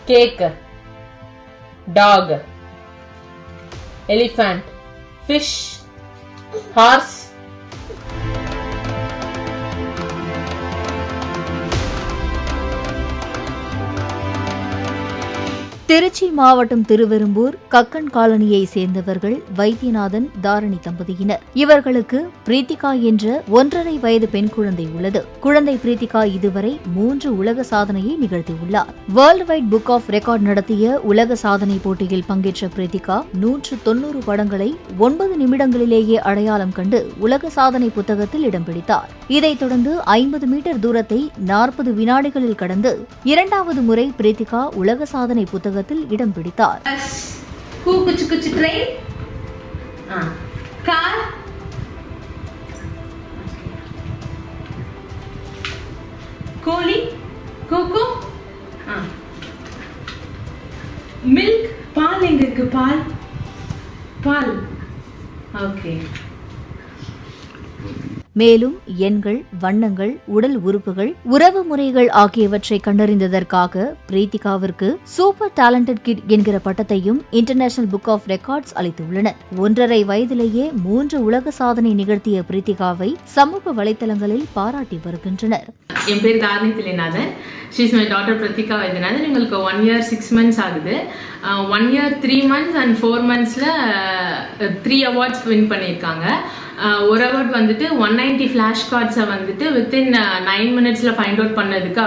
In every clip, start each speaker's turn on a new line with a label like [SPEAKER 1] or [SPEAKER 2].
[SPEAKER 1] cake, dog, elephant, fish, horse,
[SPEAKER 2] Trichy மாவட்டம் திருவெரும்பூர் கக்கன் காலனியை சேர்ந்தவர்கள் வைத்தியநாதன் தாரணி தம்பதியினர். இவர்களுக்கு பிரீத்திகா என்ற 1.5 வயது பெண் குழந்தை உள்ளது. குழந்தை பிரீத்திகா இதுவரை 3 உலக சாதனையை நிகழ்த்தியுள்ளார். World Wide Book of Record நடத்திய உலக சாதனை போட்டியில் பங்கேற்ற பிரீத்திகா 190 படங்களை 9 நிமிடங்களிலேயே அடையாளம் கண்டு உலக சாதனை புத்தகத்தில் இடம் பிடித்தார். இதைத் தொடர்ந்து 50 மீட்டர் தூரத்தை 40 வினாடிகளில் கடந்து 2வது முறை பிரீத்திகா உலக சாதனை புத்தகத்தில் இடம் பிடித்தார்.
[SPEAKER 1] கோழி, கோகோ, மில்க், பால் எங்க இருக்கு? பால், பால். ஓகே.
[SPEAKER 2] மேலும் எண்கள், வண்ணங்கள், உடல் உறுப்புகள், உறவு முறைகள் ஆகியவற்றை கண்டறிந்ததற்காக பிரீத்திகாவிற்கு சூப்பர் டேலண்டட் கிட் என்கிற பட்டத்தையும் இன்டர்நேஷனல் புக் ஆஃப் ரெக்கார்ட்ஸ் அளித்துள்ளனர். 1.5 வயதிலேயே 3 உலக சாதனை நிகழ்த்திய பிரீத்திகாவை சமூக வலைதளங்களில் பாராட்டி வருகின்றனர்.
[SPEAKER 1] என் பேர் Dharani Thillainathan. She is my daughter Pratika Vaidyanathan. எங்களுக்கு 1 year 6 months ஆகுது. 1 year 3 months and 4 monthsல 3 awards வின் பண்ணியிருக்காங்க. ஒரு அவார்ட் வந்துட்டு 190 ஃபிளாஷ் கார்ட்ஸை வந்துட்டு வித்தின் 9 minutesல ஃபைண்ட் அவுட் பண்ணதுக்கு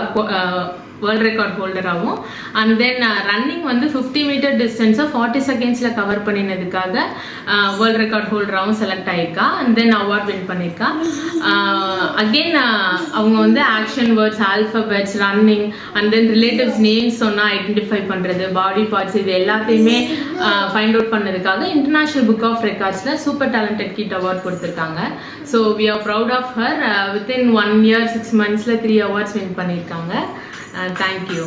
[SPEAKER 1] வேர்ல்ட் ரெக்கார்ட் ஹோல்டராகவும், அண்ட் தென் ரன்னிங் வந்து 50 மீட்டர் டிஸ்டன்ஸை 40 செகண்ட்ஸில் கவர் பண்ணினதுக்காக வேர்ல்ட் ரெக்கார்ட் ஹோல்டராகவும் செலக்ட் ஆகிருக்கா. அண்ட் தென் அவார்ட் வின் பண்ணியிருக்கா. அகெயின் அவங்க வந்து action words, alphabets, running, and then relatives names சொன்னால் ஐடென்டிஃபை பண்ணுறது, பாடி பார்ட்ஸ், இது எல்லாத்தையுமே ஃபைண்ட் அவுட் பண்ணதுக்காக international book of ரெக்கார்ட்ஸில் super talented kid award கொடுத்துருக்காங்க. So we are proud of her. Within 1 year 6 monthsல 3 awards வின் பண்ணியிருக்காங்க. Thank you.